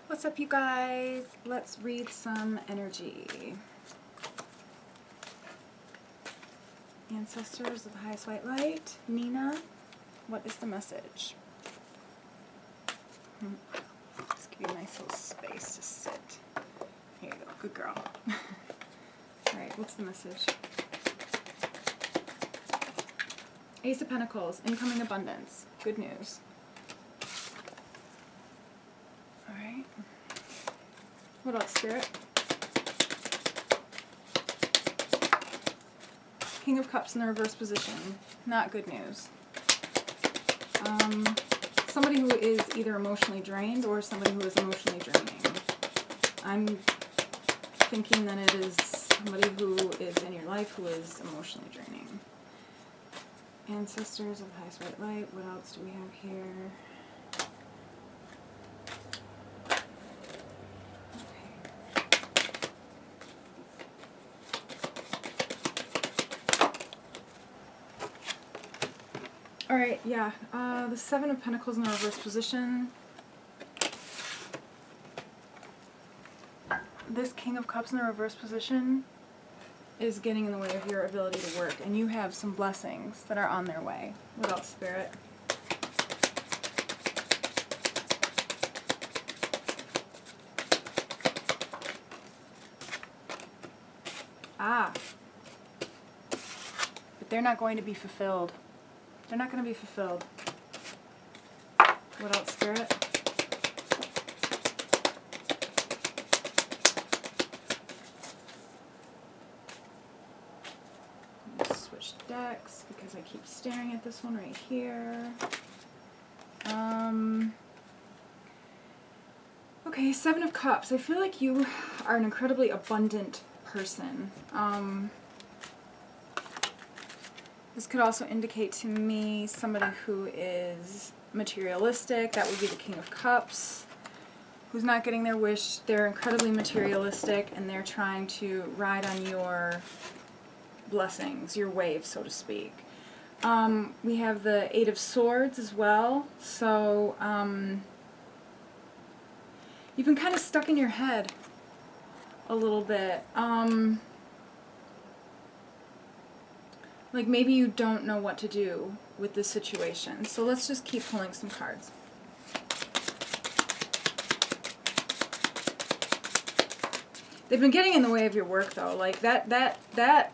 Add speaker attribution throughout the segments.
Speaker 1: What's up, you guys? Let's read some energy. Ancestors of the highest white light. Nina, what is the message? Just give you a nice little space to sit. Here you go. Good girl. Alright, what's the message? Ace of Pentacles. Incoming abundance. Good news. Alright. What else, Spirit? King of Cups in the reverse position. Not good news. Somebody who is either emotionally drained or somebody who is emotionally draining. I'm thinking that it is somebody who is in your life who is emotionally draining. Ancestors of the highest white light. What else do we have here? Alright, yeah. The Seven of Pentacles in the reverse position. This King of Cups in the reverse position is getting in the way of your ability to work, and you have some blessings that are on their way. What else, Spirit? But they're not going to be fulfilled. They're not going to be fulfilled. What else, Spirit? Let me switch decks because I keep staring at this one right here. Okay, Seven of Cups. I feel like you are an incredibly abundant person. This could also indicate to me somebody who is materialistic. That would be the King of Cups. Who's not getting their wish. They're incredibly materialistic and they're trying to ride on your blessings, your wave, so to speak. We have the Eight of Swords as well. So, you've been kind of stuck in your head a little bit. Like maybe you don't know what to do with this situation. So let's just keep pulling some cards. They've been getting in the way of your work though. Like that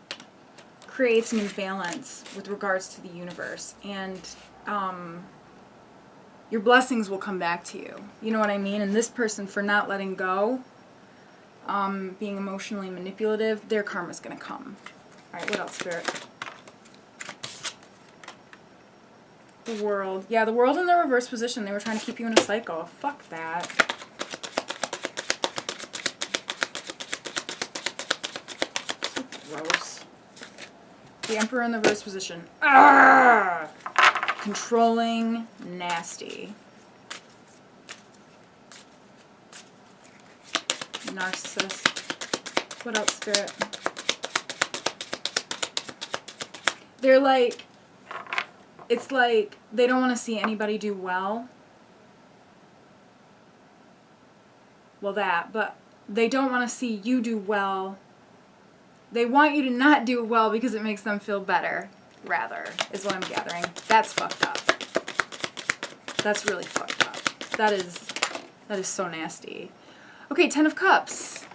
Speaker 1: creates an imbalance with regards to the universe. And your blessings will come back to you. You know what I mean? And this person, for not letting go, being emotionally manipulative, their karma's gonna come. Alright, what else, Spirit? The World. Yeah, the World in the reverse position. They were trying to keep you in a cycle. Fuck that. So gross. The Emperor in the reverse position. Ah! Controlling, nasty. Narcissist. What else, Spirit? They're like... It's like they don't want to see anybody do well. Well, but they don't want to see you do well. They want you to not do well because it makes them feel better, rather, is what I'm gathering. That's fucked up. That's really fucked up. That is so nasty. Okay, Ten of Cups.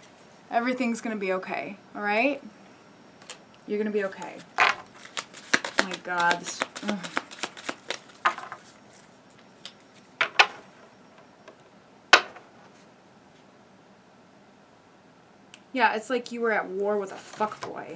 Speaker 1: Everything's going to be okay, all right? You're going to be okay. Oh my God. Yeah, it's like you were at war with a fuckboy.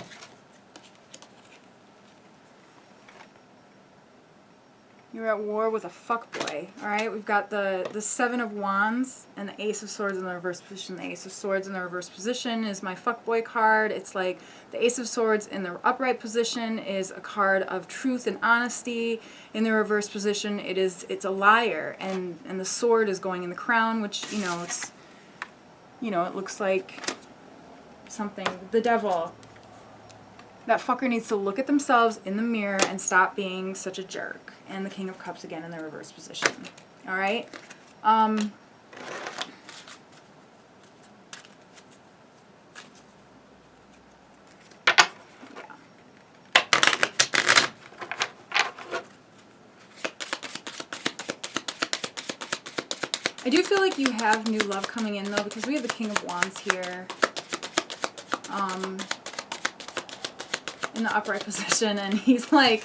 Speaker 1: You're at war with a fuckboy. Alright, we've got the Seven of Wands and the Ace of Swords in the reverse position. The Ace of Swords in the reverse position is my fuckboy card. It's like the Ace of Swords in the upright position is a card of truth and honesty. In the reverse position, it's a liar, and the sword is going in the crown, which, it looks like something. The Devil. That fucker needs to look at themselves in the mirror and stop being such a jerk. And the King of Cups again in the reverse position. Alright? I do feel like you have new love coming in, though, because we have the King of Wands here. In the upright position, and he's like,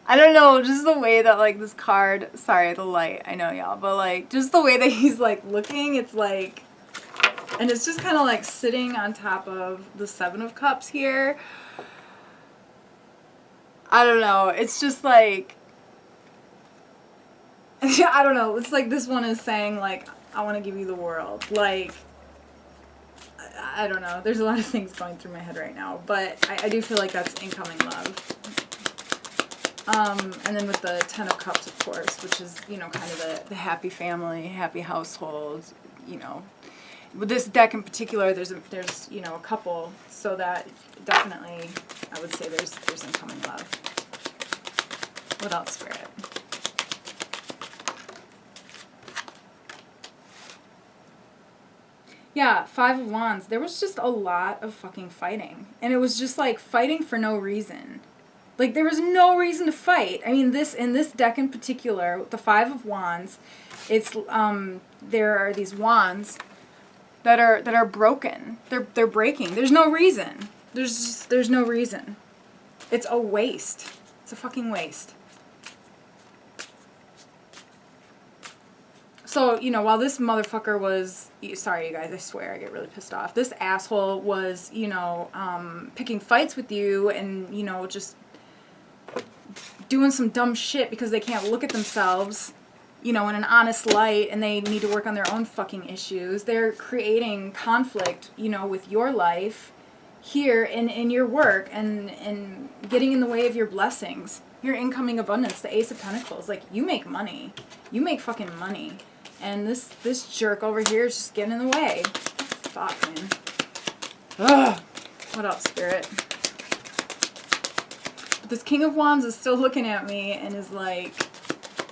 Speaker 1: I don't know, just the way that, like, this card, sorry, the light, I know, y'all, but, like, just the way that he's, like, looking, it's like, and it's just kind of, like, sitting on top of the Seven of Cups here. I don't know, it's just, like, I don't know, it's like this one is saying, like, I want to give you the world, like, I don't know, there's a lot of things going through my head right now, but I do feel like that's incoming love. And then with the Ten of Cups, of course, which is, you know, kind of the happy family, happy household, you know. With this deck in particular, there's you know, a couple, so that definitely, I would say there's incoming love. What else, Spirit? Yeah, Five of Wands. There was just a lot of fucking fighting. And it was just, like, fighting for no reason. Like, there was no reason to fight. I mean, in this deck in particular, the Five of Wands, it's, there are these wands that are broken. They're breaking. There's no reason. There's no reason. It's a waste. It's a fucking waste. So, you know, while this motherfucker was, sorry you guys, I swear I get really pissed off. This asshole was, you know, picking fights with you and, you know, just doing some dumb shit because they can't look at themselves, you know, in an honest light, and they need to work on their own fucking issues. They're creating conflict, you know, with your life here in your work and getting in the way of your blessings, your incoming abundance, the Ace of Pentacles. Like, you make money. You make fucking money. And this jerk over here is just getting in the way. Fuck, man. Ugh. What else, Spirit? This King of Wands is still looking at me and is like,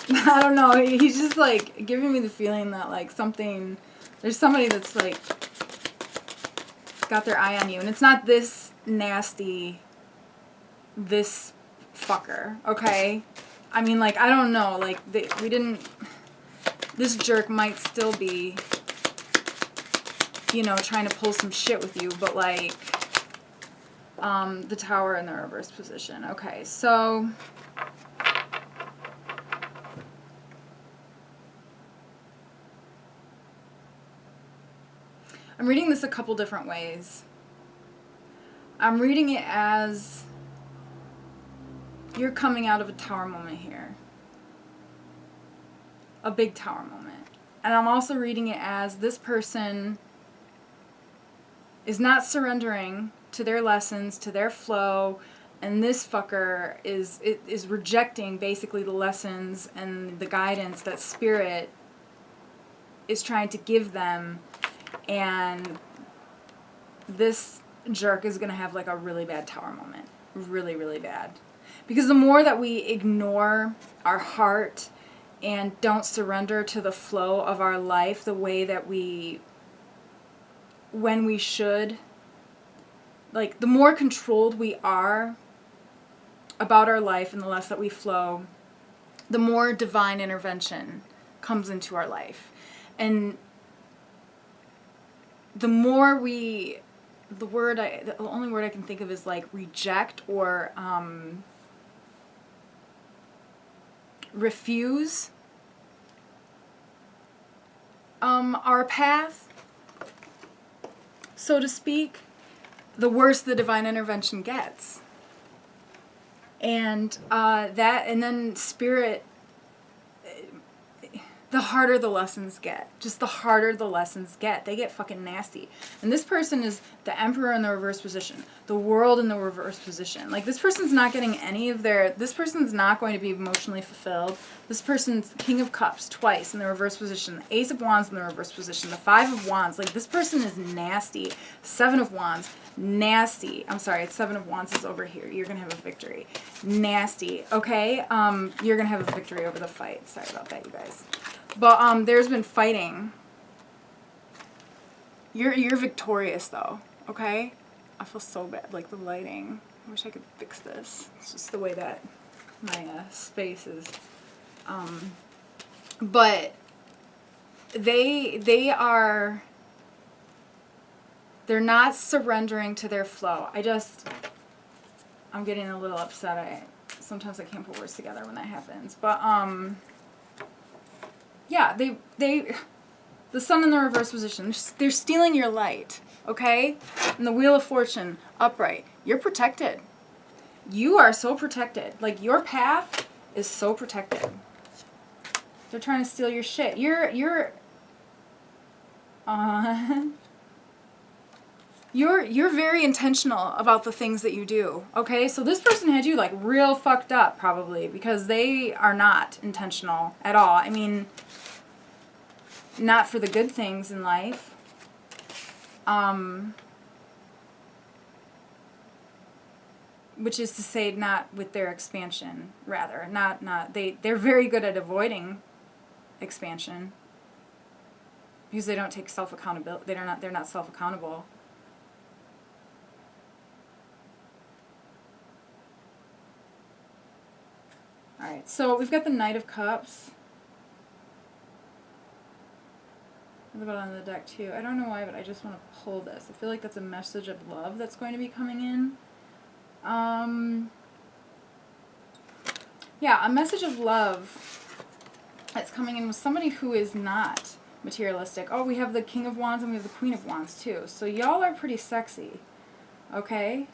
Speaker 1: I don't know, he's just like giving me the feeling that like there's somebody that's like got their eye on you. And it's not this nasty, this fucker, okay? I mean, like, I don't know, like, this jerk might still be, you know, trying to pull some shit with you, but like, the Tower in the reverse position. Okay, so I'm reading this a couple different ways. I'm reading it as you're coming out of a Tower moment here. A big Tower moment. And I'm also reading it as this person is not surrendering to their lessons, to their flow, and this fucker is rejecting basically the lessons and the guidance that Spirit is trying to give them, and this jerk is going to have like a really bad Tower moment. Really, really bad. Because the more that we ignore our heart and don't surrender to the flow of our life the way that when we should, like, the more controlled we are about our life and the less that we flow, the more divine intervention comes into our life. And the more the only word I can think of is like reject or refuse our path, so to speak, the worse the divine intervention gets. And and then Spirit, the harder the lessons get. Just the harder the lessons get. They get fucking nasty. And this person is the Emperor in the reverse position. The World in the reverse position. Like, this person's not getting any of this person's not going to be emotionally fulfilled. This person's King of Cups twice in the reverse position. The Ace of Wands in the reverse position. The Five of Wands. Like, this person is nasty. Seven of Wands. Nasty. I'm sorry, it's Seven of Wands is over here. You're going to have a victory. Nasty. Okay? You're going to have a victory over the fight. Sorry about that, you guys. But there's been fighting. You're victorious though, okay? I feel so bad, like the lighting. I wish I could fix this. It's just the way that my space is But they're not surrendering to their flow. I'm getting a little upset. Sometimes I can't put words together when that happens. But, yeah, the sun in the reverse position, they're stealing your light, okay? And the Wheel of Fortune, upright. You're protected. You are so protected. Like, your path is so protected. They're trying to steal your shit. You're very intentional about the things that you do, okay? So this person had you, like, real fucked up, probably, because they are not intentional at all. I mean, not for the good things in life. Which is to say, not with their expansion, rather. They're very good at avoiding expansion. Because they don't take self-accountability. They're not self-accountable. Alright, so we've got the Knight of Cups. What about on the deck too? I don't know why, but I just want to pull this. I feel like that's a message of love that's going to be coming in. Yeah, a message of love that's coming in with somebody who is not materialistic. Oh, we have the King of Wands and we have the Queen of Wands too. So y'all are pretty sexy. Okay?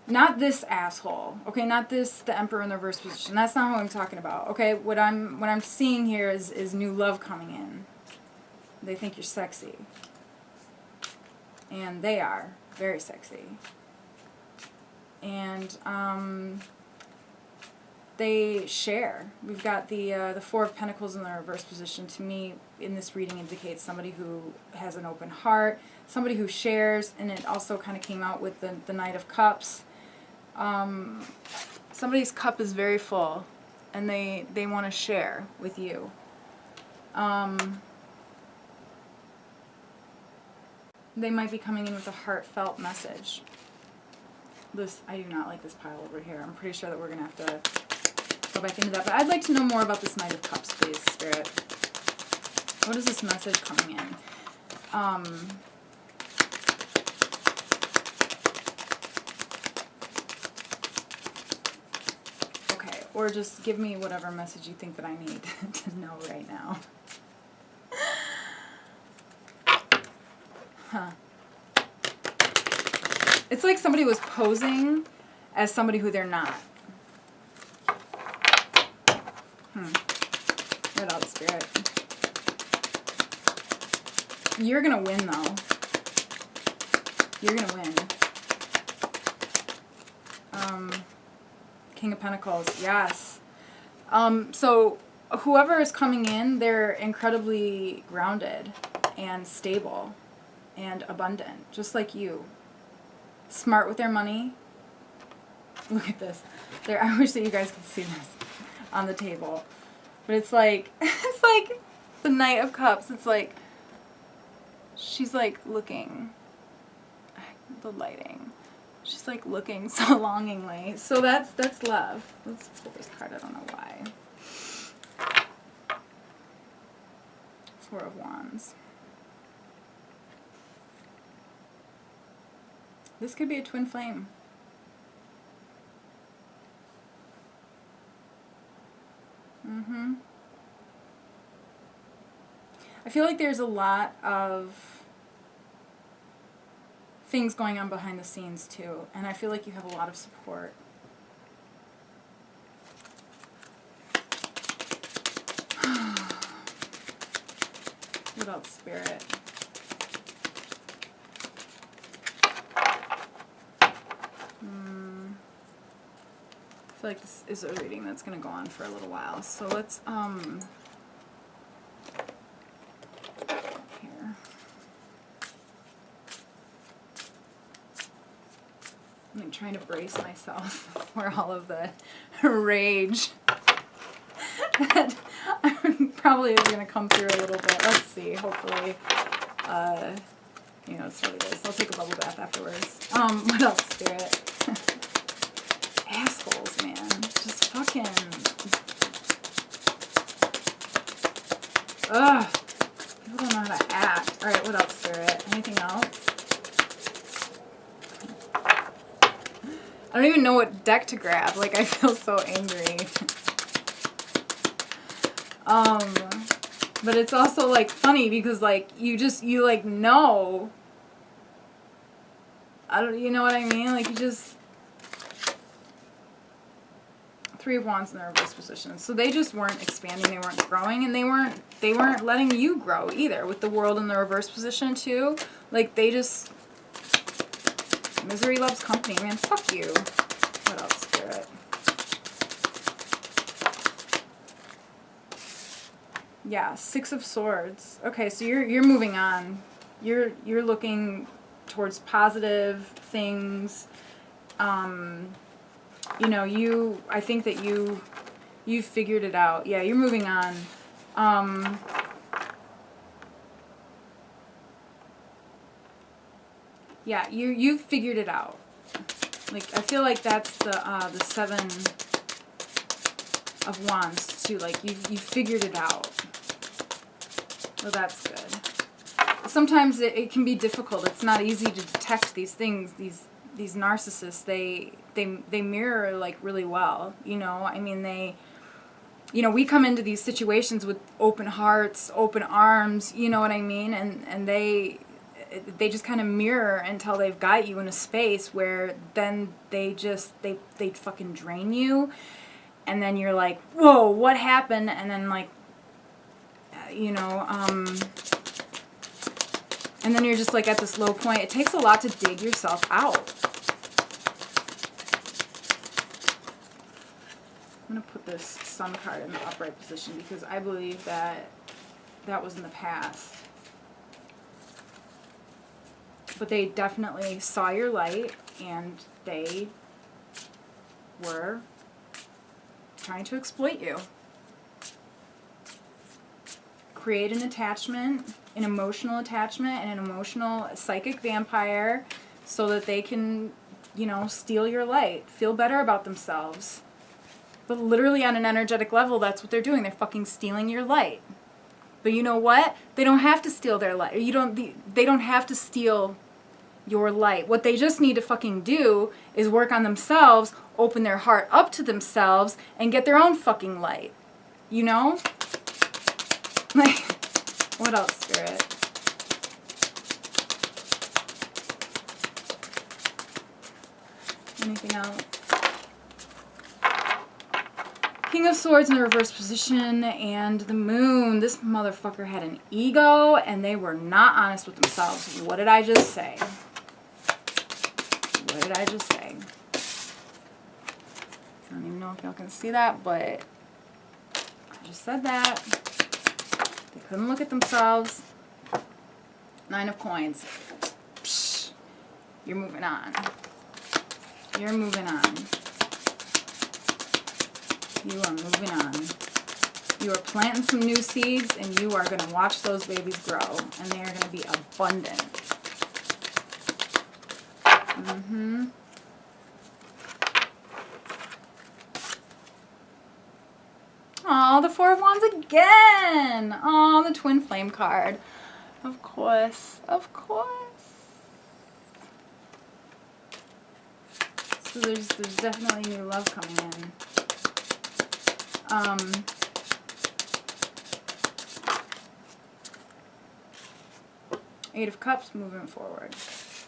Speaker 1: Not this asshole. Okay, not this, the Emperor in the reverse position. That's not who I'm talking about. Okay, what I'm seeing here is new love coming in. They think you're sexy. And they are very sexy. And they share. We've got the Four of Pentacles in the reverse position. To me, in this reading, indicates somebody who has an open heart, somebody who shares, and it also kind of came out with the Knight of Cups. Somebody's cup is very full, and they want to share with you. They might be coming in with a heartfelt message. I do not like this pile over here. I'm pretty sure that we're going to have to go back into that. But I'd like to know more about this Knight of Cups, please, Spirit. What is this message coming in? Okay, or just give me whatever message you think that I need to know right now. Huh. It's like somebody was posing as somebody who they're not. What else, Spirit? You're gonna win, though. You're gonna win. King of Pentacles, yes. So whoever is coming in, they're incredibly grounded and stable and abundant, just like you. Smart with their money. Look at this. I wish that you guys could see this on the table. But it's like the Knight of Cups. It's like she's like looking. The lighting. She's like looking so longingly. So that's love. Let's pull this card. I don't know why. Four of Wands. This could be a twin flame. I feel like there's a lot of things going on behind the scenes too, and I feel like you have a lot of support. What else, Spirit? I feel like this is a reading that's going to go on for a little while. So let's, here. I'm trying to brace myself for all of the rage that probably is going to come through a little bit. Let's see, hopefully, you know, it's what it is. I'll take a bubble bath afterwards. What else, Spirit? Assholes, man. Just I don't even know what deck to grab. Like, I feel so angry. But it's also, like, funny because, like, you like, know. You know what I mean? Like, you just... Three of Wands in the reverse position. So they just weren't expanding, they weren't growing, and they weren't letting you grow either with the World in the reverse position too. Like, they just... Misery loves company, man. Fuck you. What else, Spirit? Yeah, Six of Swords. Okay, so you're moving on. You're looking towards positive things. You know, I think that you've figured it out. Yeah, you're moving on. Yeah, you've figured it out. Like, I feel like that's the Seven of Wands too. Like, you figured it out. Well, that's good. Sometimes it can be difficult. It's not easy to detect these things. These narcissists, they mirror, like, really well, you know. I mean, you know, we come into these situations with open hearts, open arms, you know what I mean, and they just kind of mirror until they've got you in a space where then they fucking drain you, and then you're like, whoa, what happened? And then, like, you know, and then you're just, like, at this low point. It takes a lot to dig yourself out. I'm going to put this Sun card in the upright position because I believe that was in the past. But they definitely saw your light, and they were trying to exploit you. Create an attachment, an emotional attachment, and an emotional psychic vampire so that they can, you know, steal your light, feel better about themselves. But literally on an energetic level, that's what they're doing. They're fucking stealing your light. But you know what? They don't have to steal their light. They don't have to steal your light. What they just need to fucking do is work on themselves, open their heart up to themselves, and get their own fucking light. You know? Like, what else, Spirit? Anything else? King of Swords in the reverse position, and the Moon. This motherfucker had an ego, and they were not honest with themselves. What did I just say? What did I just say? I don't even know if y'all can see that, but I just said that. They couldn't look at themselves. Nine of Coins. Psh, you're moving on. You're moving on. You are moving on. You are planting some new seeds, and you are going to watch those babies grow, and they are going to be abundant. Oh, the Four of Wands again. Oh, the Twin Flame card. Of course. Of course. So there's definitely new love coming in. Eight of Cups, moving forward.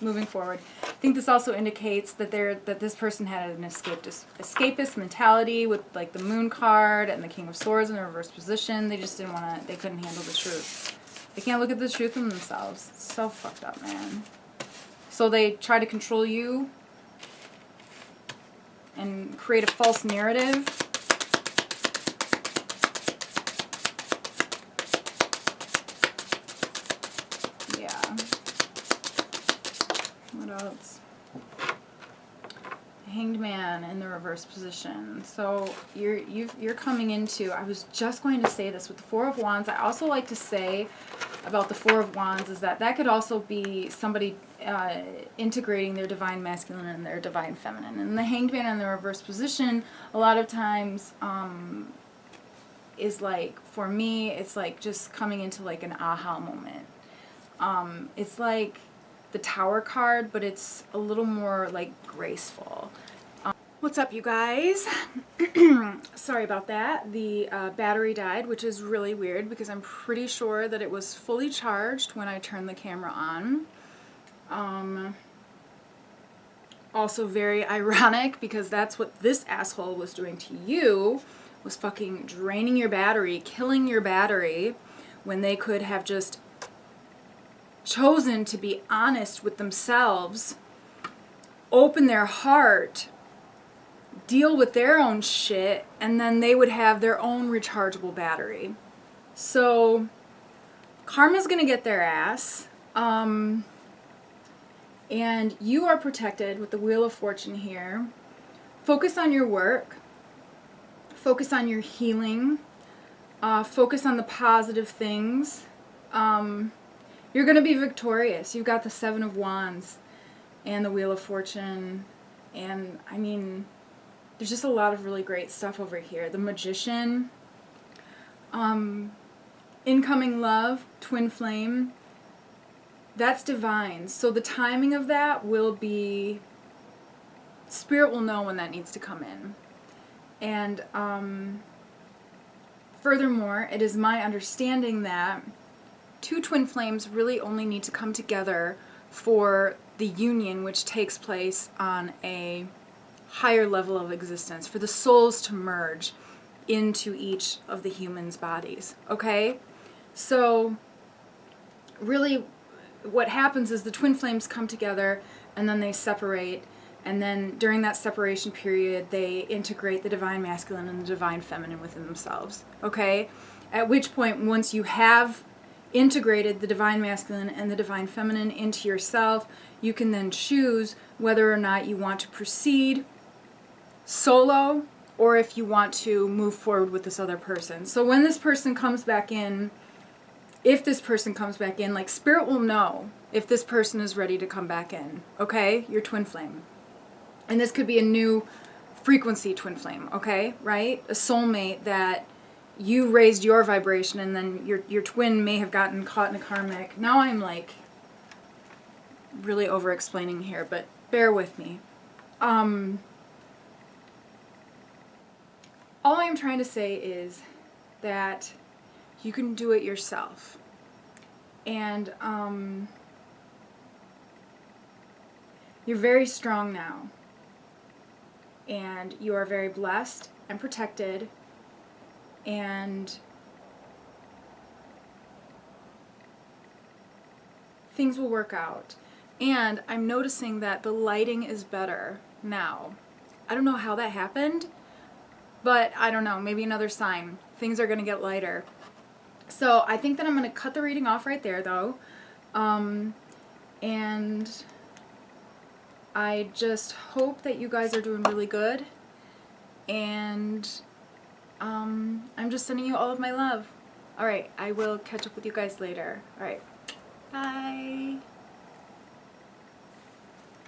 Speaker 1: Moving forward. I think this also indicates that this person had an escapist mentality with, like, the Moon card and the King of Swords in the reverse position. They just didn't want to, they couldn't handle the truth. They can't look at the truth in themselves. It's so fucked up, man. So they try to control you and create a false narrative. What else? Hanged Man in the reverse position. So you're coming into, I was just going to say this with the Four of Wands. I also like to say about the Four of Wands is that could also be somebody integrating their divine masculine and their divine feminine. And the Hanged Man in the reverse position, a lot of times, is like, for me, it's like just coming into like an aha moment. It's like the Tower card, but it's a little more like graceful. What's up, you guys? Sorry about that. The battery died, which is really weird because I'm pretty sure that it was fully charged when I turned the camera on. Also very ironic because that's what this asshole was doing to you, was fucking draining your battery, killing your battery, when they could have just chosen to be honest with themselves, open their heart, deal with their own shit, and then they would have their own rechargeable battery. So karma's gonna get their ass, and you are protected with the Wheel of Fortune here. Focus on your work, focus on your healing, focus on the positive things. You're gonna be victorious. You've got the Seven of Wands and the Wheel of Fortune, and I mean, there's just a lot of really great stuff over here. The Magician, incoming love, twin flame, that's divine. So the timing of that will be, Spirit will know when that needs to come in. And furthermore, it is my understanding that two twin flames really only need to come together for the union, which takes place on a higher level of existence, for the souls to merge into each of the humans' bodies, okay? So really what happens is the twin flames come together and then they separate, and then during that separation period they integrate the divine masculine and the divine feminine within themselves, okay? At which point, once you have integrated the divine masculine and the divine feminine into yourself, you can then choose whether or not you want to proceed solo or if you want to move forward with this other person. So when this person comes back in, if this person comes back in, like, Spirit will know if this person is ready to come back in, okay? Your twin flame. And this could be a new frequency twin flame, okay? Right? A soulmate that you raised your vibration and then your twin may have gotten caught in a karmic. Now I'm like really over explaining here, but bear with me. All I'm trying to say is that you can do it yourself. And you're very strong now. And you are very blessed and protected. And things will work out. And I'm noticing that the lighting is better now. I don't know how that happened, but I don't know, maybe another sign. Things are going to get lighter. So I think that I'm going to cut the reading off right there, though. And I just hope that you guys are doing really good. And I'm just sending you all of my love. Alright, I will catch up with you guys later. Alright, bye.